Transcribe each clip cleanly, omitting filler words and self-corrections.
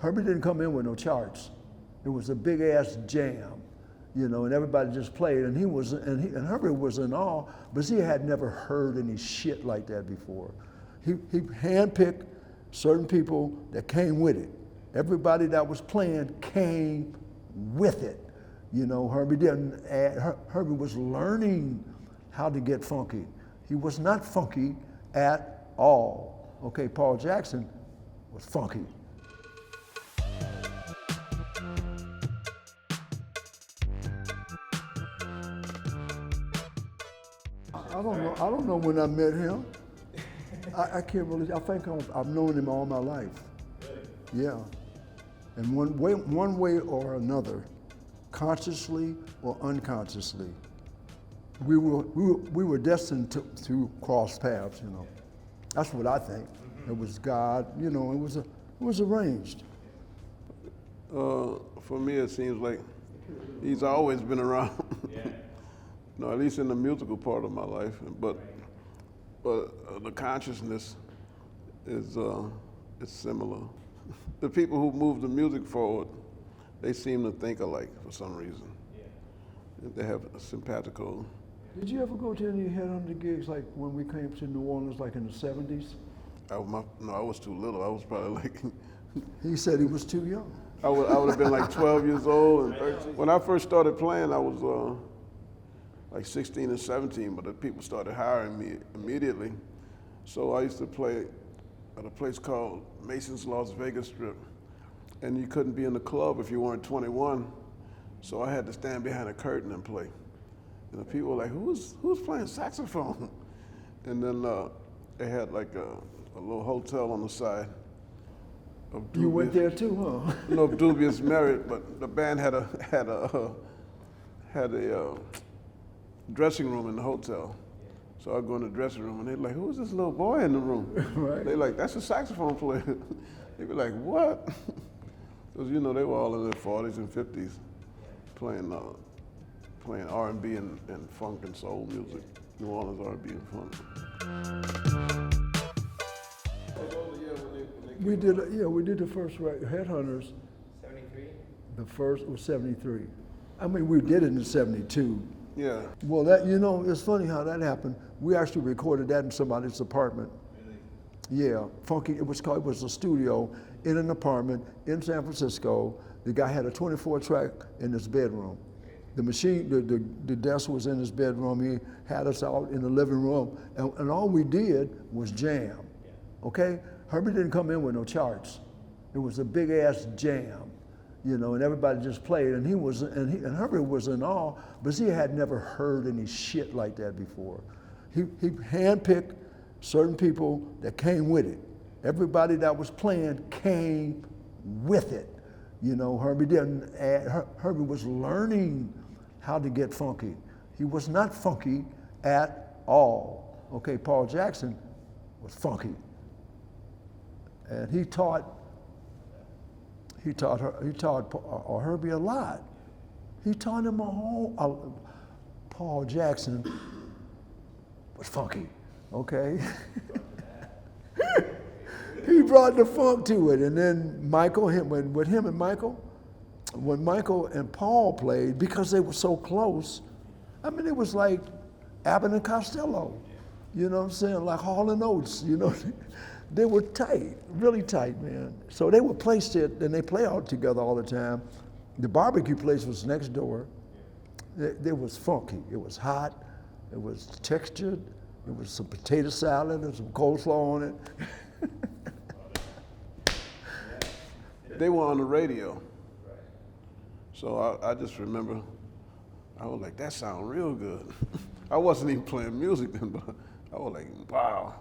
Herbie didn't come in with no charts. It was a big ass jam, you know, and everybody just played. And Herbie was in awe, but he had never heard any shit like that before. He handpicked certain people that came with it. Everybody that was playing came with it. You know, Herbie didn't add, Herbie was learning how to get funky. He was not funky at all. Okay, Paul Jackson was funky. I don't know when I met him. I can't really, I think I've known him all my life. Yeah. And one way or another, consciously or unconsciously, we were destined to cross paths, you know. That's what I think. It was God, you know, it was arranged. For me, it seems like he's always been around. No, at least in the musical part of my life. But the consciousness is similar. The people who move the music forward, they seem to think alike for some reason. They have a simpatico. Did you ever go to any Headhunter gigs like when we came to New Orleans, like in the 70s? No, I was too little. I was probably like... He said he was too young. I would have been like 12 years old and 13. When I first started playing, I was like 16 and 17, but the people started hiring me immediately. So I used to play at a place called Mason's Las Vegas Strip, and you couldn't be in the club if you weren't 21. So I had to stand behind a curtain and play. And the people were like, who's playing saxophone? And then they had like a little hotel on the side. You went there too, huh? No, dubious merit, but the band had a dressing room in the hotel. So I go in the dressing room and they're like, who's this little boy in the room? Right. They're like, that's a saxophone player. They'd be like, what? Because you know, they were all in their 40s and 50s playing R&B and funk and soul music. New Orleans R&B and funk. We did the first Headhunters. 73? The first was 73. I mean, we did it in 72. Yeah. Well, that, you know, it's funny how that happened. We actually recorded that in somebody's apartment. Really? Yeah, funky. It was a studio in an apartment in San Francisco. The guy had a 24 track in his bedroom. The machine, the desk was in his bedroom. He had us out in the living room, and all we did was jam. Okay? Herbie didn't come in with no charts. It was a big ass jam, you know, and everybody just played. And Herbie was in awe, but he had never heard any shit like that before. He handpicked certain people that came with it. Everybody that was playing came with it. You know, Herbie didn't add, Herbie was learning how to get funky. He was not funky at all. Okay, Paul Jackson was funky. And he taught Herbie a lot. He taught him Paul Jackson was funky, okay? He brought the funk to it, and then when Michael and Paul played, because they were so close, I mean, it was like Abbott and Costello, you know what I'm saying? Like Hall and Oates, you know? They were tight, really tight, man. So they would play shit, and they play out together all the time. The barbecue place was next door. It was funky. It was hot. It was textured. It was some potato salad and some coleslaw on it. They were on the radio. So I just remember, I was like, that sounds real good. I wasn't even playing music then, but I was like, wow,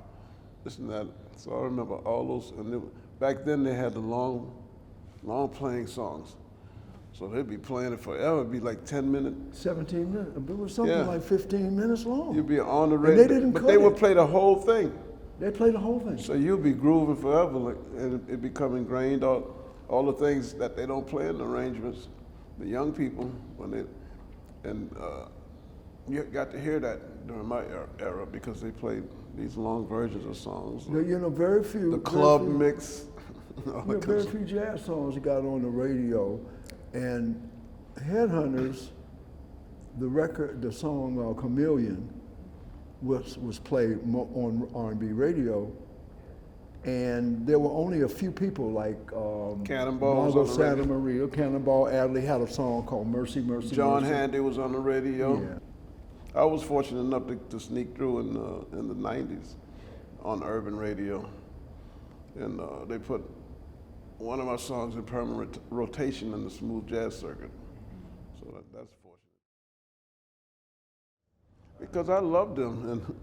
this and that. So I remember all those, and back then they had the long playing songs. So they'd be playing it forever. It'd be like 10 minutes. 17 minutes. It was something like 15 minutes long. You'd be on the radio. And they didn't but cut they would it. play the whole thing. They played the whole thing. So you'd be grooving forever, like, and it'd become ingrained, all the things that they don't play in the arrangements. The young people, you got to hear that during my era because they played these long versions of songs. You know, very few. The club mix. There are very few jazz songs that got on the radio, and Headhunters, the song Chameleon was played on R&B radio, and there were only a few people like Cannonball Mongo was on the Santa radio. Maria, Cannonball Adderley had a song called Mercy, Mercy, John Mercy. Handy was on the radio. Yeah. I was fortunate enough to sneak through in the 90s on urban radio. And they put one of my songs in permanent rotation in the smooth jazz circuit. So that's fortunate. Because I loved them,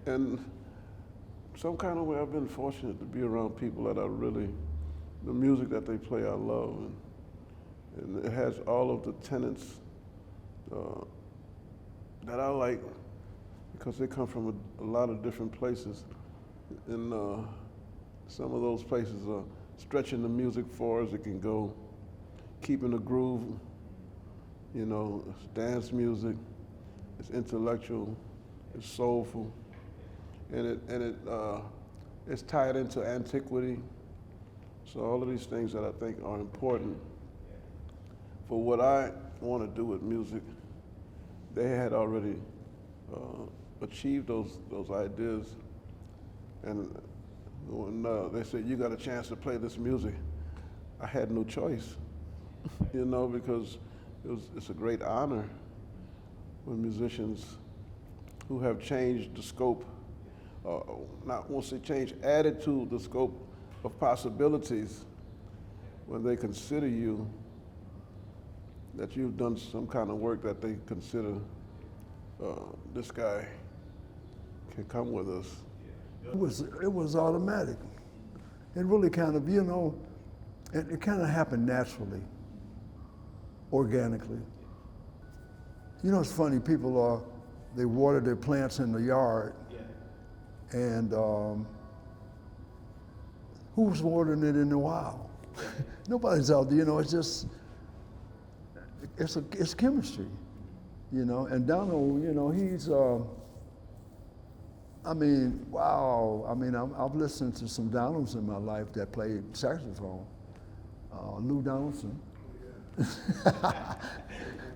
and some kind of way I've been fortunate to be around people that are really, the music that they play I love. And it has all of the tenets that I like, because they come from a lot of different places. And some of those places are stretching the music far as it can go, keeping the groove, you know, it's dance music, it's intellectual, it's soulful, and it's tied into antiquity. So all of these things that I think are important for what I want to do with music, they had already achieved those ideas. And when they said, you got a chance to play this music, I had no choice, you know, because it's a great honor when musicians who have changed the scope, not once they change, added to the scope of possibilities, when they consider you, that you've done some kind of work that they consider, this guy can come with us. It was automatic. It really kind of, you know, it kind of happened naturally, organically. You know, it's funny, people they water their plants in the yard, and who's watering it in the wild? Nobody's out there, you know, it's just, it's chemistry, you know, and Donald, you know, he's, I mean, wow. I mean, I've listened to some Donalds in my life that played saxophone. Lou Donaldson.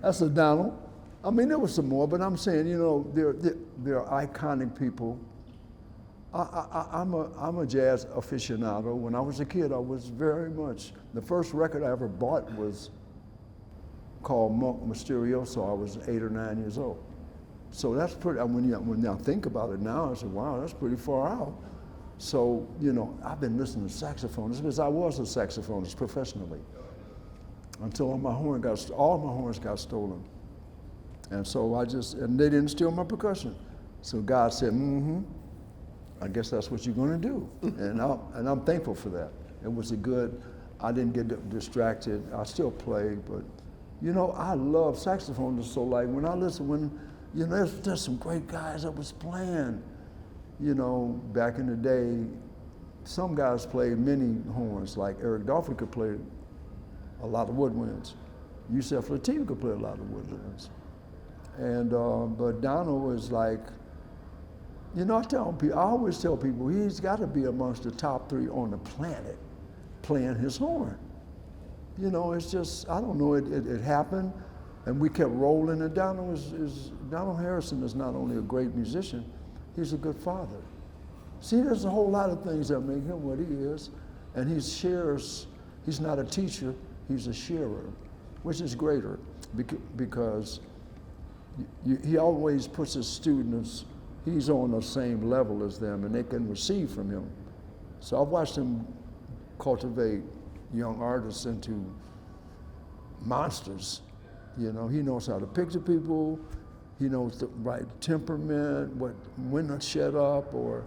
That's a Donald. I mean, there was some more, but I'm saying, you know, they're iconic people. I'm a jazz aficionado. When I was a kid, I was very much, the first record I ever bought was called Monk Mysterioso. I was 8 or 9 years old. So that's pretty, when I think about it now, I say, wow, that's pretty far out. So, you know, I've been listening to saxophones because I was a saxophonist professionally until all my horns got stolen. And so and they didn't steal my percussion. So God said, I guess that's what you're gonna do. And I'm thankful for that. It was I didn't get distracted. I still play, but you know, I love saxophone. So like you know, there's some great guys that was playing. You know, back in the day, some guys played many horns, like Eric Dolphy could play a lot of woodwinds. Yusef Lateef could play a lot of woodwinds. And, but Donald was like, you know, I always tell people, he's got to be amongst the top 3 on the planet playing his horn. You know, it's just, I don't know, it happened. And we kept rolling, and Donald Harrison is not only a great musician, he's a good father. See, there's a whole lot of things that make him what he is, and he's not a teacher, he's a sharer, which is greater, because he always puts his students, he's on the same level as them, and they can receive from him. So I've watched him cultivate young artists into monsters. You know, he knows how to picture people, he knows the right temperament, when to shut up, or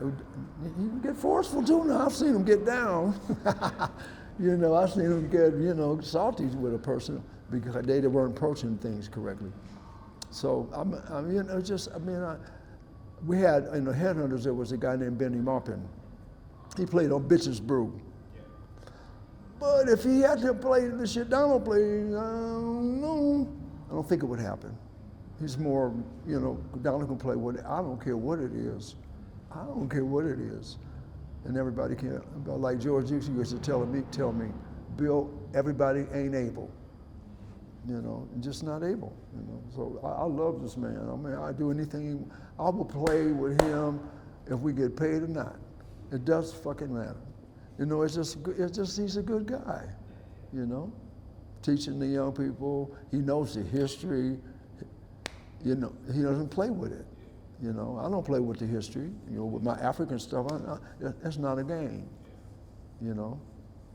he can get forceful too now. I've seen him get down. You know, I've seen him get, you know, salty with a person because they weren't approaching things correctly. So, you know, we had, in the Headhunters, there was a guy named Benny Maupin. He played on Bitches Brew. But if he had to play the shit Donald played, I don't think it would happen. He's more, you know, Donald can play I don't care what it is. I don't care what it is. And everybody can't, like George Dukes used to tell me, Bill, everybody ain't able. You know, just not able, you know. So I love this man. I mean, I do anything, I will play with him if we get paid or not. It does fucking matter. You know, it's just he's a good guy, you know. Teaching the young people, he knows the history, you know, he doesn't play with it. You know, I don't play with the history, you know, with my African stuff, that's not a game, you know.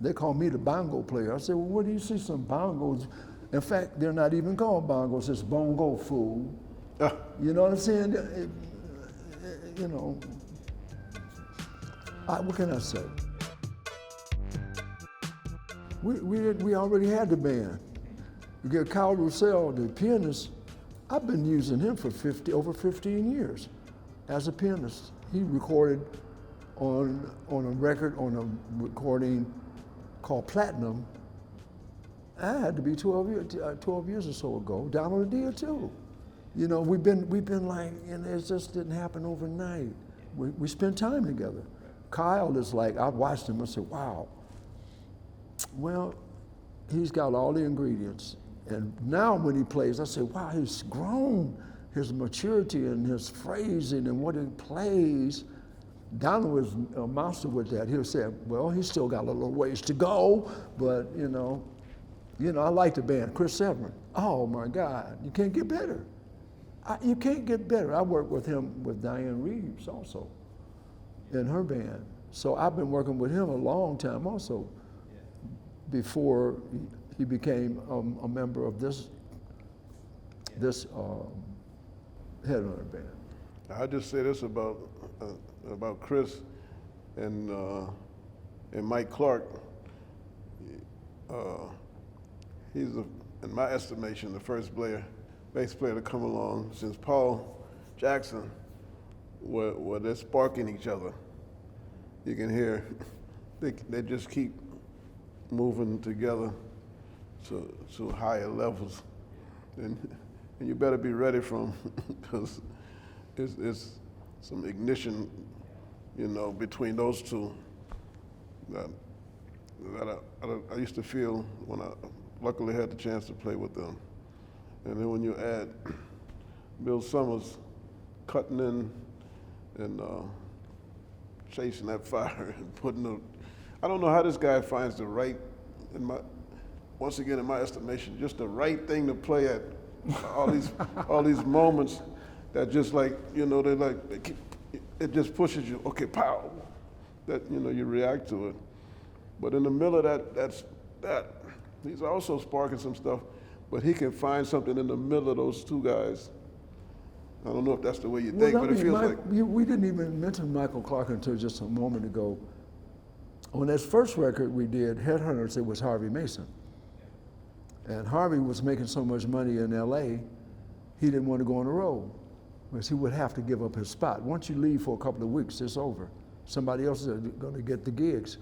They call me the bongo player. I said, well, where do you see some bongos? In fact, they're not even called bongos, it's bongo, fool. You know what I'm saying? You know, what can I say? We already had the band. You get Kyle Roussel, the pianist, I've been using him for over 15 years as a pianist. He recorded on a recording called Platinum. I had to be 12 years or so ago, down on the deal too. You know, we've been like, and it just didn't happen overnight. We spent time together. Kyle is like, I watched him and said, wow. Well, he's got all the ingredients. And now when he plays, I say, wow, he's grown. His maturity and his phrasing and what he plays. Donald was a monster with that. He'll say, well, he's still got a little ways to go, but you know, I like the band. Chris Severin, oh my God, you can't get better. You can't get better. I worked with him with Diane Reeves also in her band. So I've been working with him a long time also before he became a member of this Headhunter band. I just say this about Chris and Mike Clark. He's, in my estimation, the first bass player to come along since Paul Jackson, where they're sparking each other. You can hear they just keep moving together to higher levels, and you better be ready for them because it's some ignition, you know, between those two that I used to feel when I luckily had the chance to play with them. And then when you add Bill Summers cutting in and chasing that fire and putting I don't know how this guy finds the right, once again in my estimation, just the right thing to play at all these moments that just like, you know, it just pushes you, okay, pow, that, you know, you react to it. But in the middle of that, he's also sparking some stuff, but he can find something in the middle of those two guys. I don't know if that's the way you think, but it feels like. We didn't even mention Michael Clark until just a moment ago. On that first record we did, Headhunters, it was Harvey Mason. And Harvey was making so much money in LA, he didn't want to go on the road because he would have to give up his spot. Once you leave for a couple of weeks, it's over. Somebody else is going to get the gigs.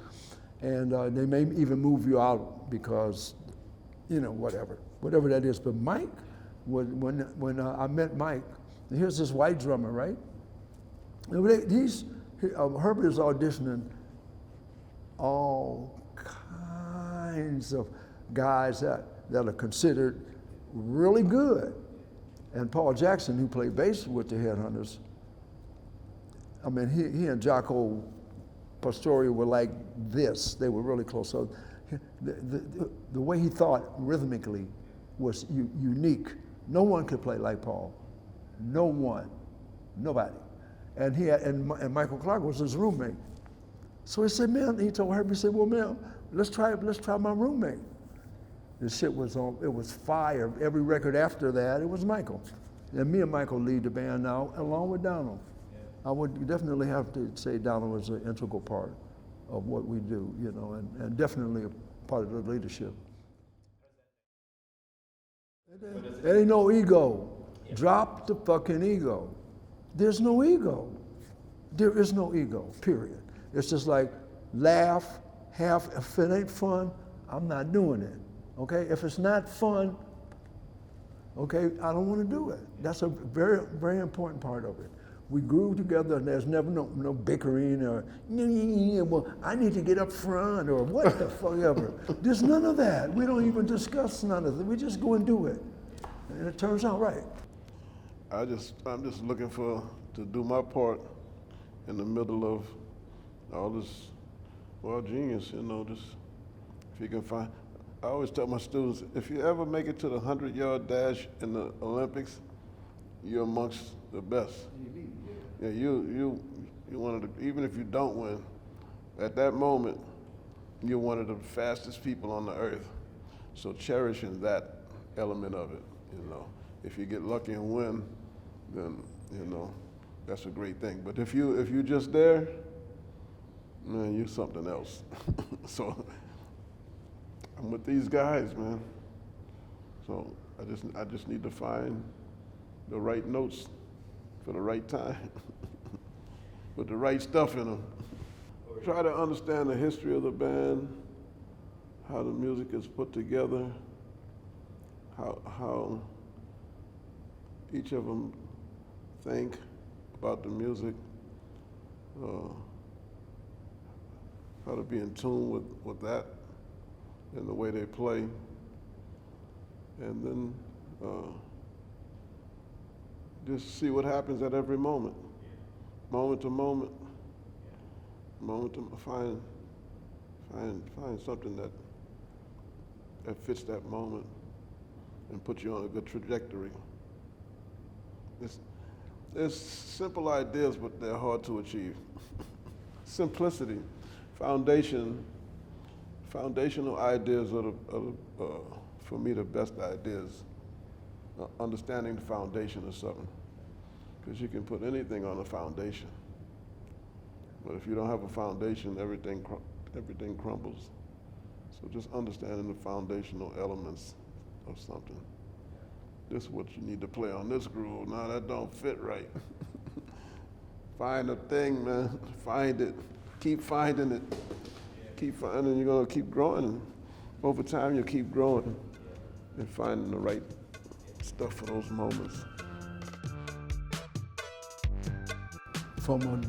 And they may even move you out because, you know, whatever that is. But Mike, when I met Mike, here's this white drummer, right? Herbert is auditioning all kinds of guys that are considered really good. And Paul Jackson, who played bass with the Headhunters, I mean, he and Jaco Pastorius were like this. They were really close. So the way he thought rhythmically was unique. No one could play like Paul. No one, nobody. And and Michael Clark was his roommate. So he said, man, he told Herbie, he said, well, man, let's try my roommate. The shit was on, it was fire. Every record after that, it was Michael. And me and Michael lead the band now, along with Donald. I would definitely have to say Donald was an integral part of what we do, you know, and definitely a part of the leadership. There ain't no ego. Drop the fucking ego. There's no ego. There is no ego, period. It's just like laugh, if it ain't fun, I'm not doing it, okay? If it's not fun, okay, I don't want to do it. That's a very, very important part of it. We grew together, and there's never no bickering or, well, I need to get up front or what the fuck ever. There's none of that. We don't even discuss none of it. We just go and do it. And it turns out right. I'm just looking to do my part in the middle of all this, well, genius, just if you can find. I always tell my students, if you ever make it to the 100-yard dash in the Olympics, you're amongst the best. Yeah, you one of the, even if you don't win, at that moment, you're one of the fastest people on the earth. So cherishing that element of it, If you get lucky and win, then, that's a great thing. But if you're just there, man, you're something else. So I'm with these guys, man. So I just need to find the right notes for the right time, with the right stuff in them. Try to understand the history of the band, how the music is put together, how each of them think about the music, how to be in tune with that and the way they play, and then just see what happens at every moment, moment to moment, find something that fits that moment and put you on a good trajectory. It's simple ideas, but they're hard to achieve. Simplicity, foundational ideas are for me, the best ideas. Understanding the foundation of something, because you can put anything on a foundation, but if you don't have a foundation, everything crumbles. So just understanding the foundational elements of something. This is what you need to play on this groove. Now that don't fit right. Find a thing, man. Find it. Keep finding it. Keep finding. You're gonna keep growing. Over time, you'll keep growing and finding the right stuff for those moments. From an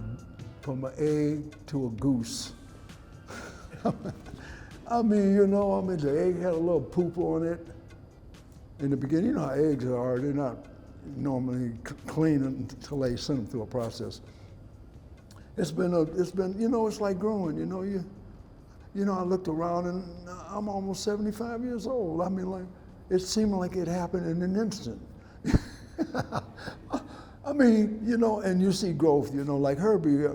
egg to a goose. I mean, the egg had a little poop on it. In the beginning, you know how eggs are, they're not normally clean until they send them through a process. It's been, it's like growing, I looked around and I'm almost 75 years old. I mean, like, it seemed like it happened in an instant. I mean, and you see growth, like Herbie, I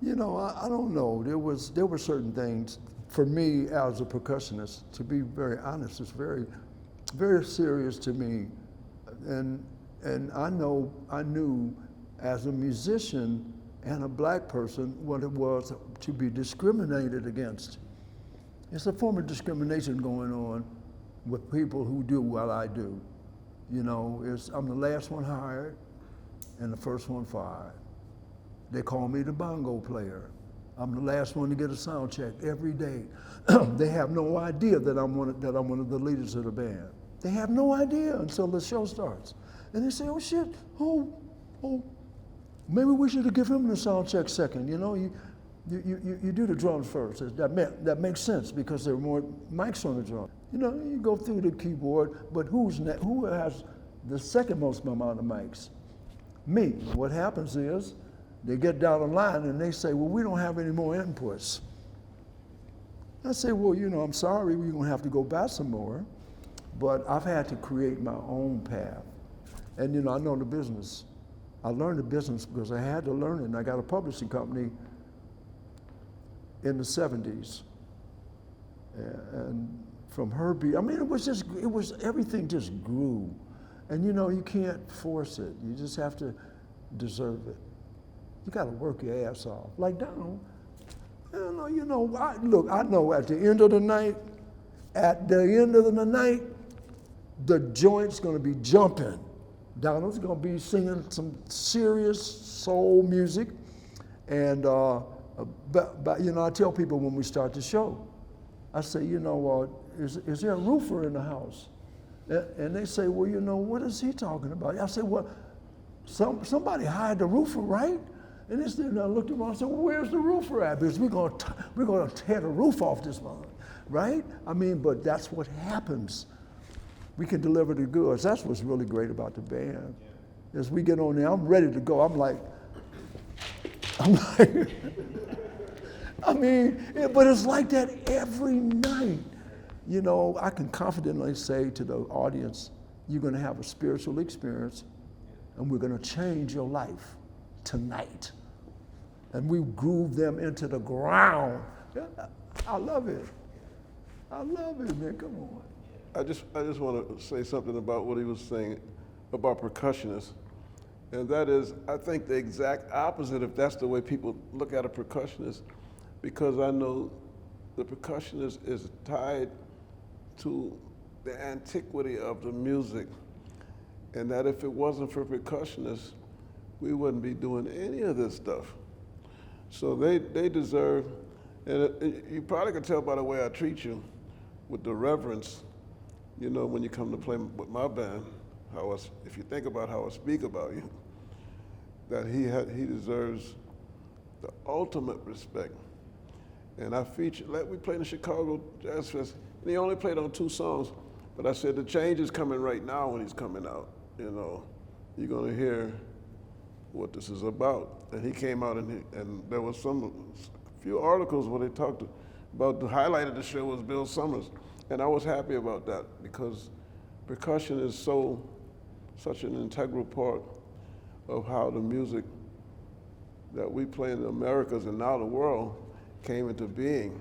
don't know. There were certain things for me as a percussionist, to be very honest, it's very, very serious to me. And I knew as a musician and a black person what it was to be discriminated against. It's a form of discrimination going on with people who do what I do. I'm the last one hired and the first one fired. They call me the bongo player. I'm the last one to get a sound check every day. They have no idea that I'm one of the leaders of the band. They have no idea until the show starts. And they say, oh shit, maybe we should have given him the sound check second. You do the drums first. That makes sense because there are more mics on the drum. You go through the keyboard, but who has the second most amount of mics? Me. What happens is, they get down the line and they say, well, we don't have any more inputs. I say, well, I'm sorry, we're gonna have to go buy some more, but I've had to create my own path. And I know the business. I learned the business because I had to learn it, and I got a publishing company in the 70s. And from Herbie, I mean, everything just grew. And you can't force it. You just have to deserve it. You got to work your ass off. Like Donald, I know at the end of the night, the joint's going to be jumping. Donald's going to be singing some serious soul music. And, I tell people when we start the show, I say, is there a roofer in the house? And they say, well, what is he talking about? I say, well, somebody hired the roofer, right? And this thing, I looked around and said, well, where's the roofer at? Because we're gonna tear the roof off this one, right? I mean, but that's what happens. We can deliver the goods. That's what's really great about the band. As we get on there, I'm ready to go. I'm like, I mean, but it's like that every night. You know, I can confidently say to the audience, you're gonna have a spiritual experience and we're gonna change your life tonight. And we groove them into the ground. I love it. I love it, man, come on. I just want to say something about what he was saying about percussionists. And that is, I think the exact opposite, if that's the way people look at a percussionist, because I know the percussionist is tied to the antiquity of the music, and that if it wasn't for percussionists, we wouldn't be doing any of this stuff. So they deserve, and you probably can tell by the way I treat you, with the reverence, you know, when you come to play with my band, if you think about how I speak about you, that he deserves the ultimate respect. And I we played in the Chicago Jazz Fest, and he only played on 2 songs, but I said the change is coming right now when he's coming out. You know, you're gonna hear what this is about. And he came out and there was a few articles where they talked about the highlight of the show was Bill Summers. And I was happy about that because percussion is such an integral part of how the music that we play in the Americas and now the world came into being.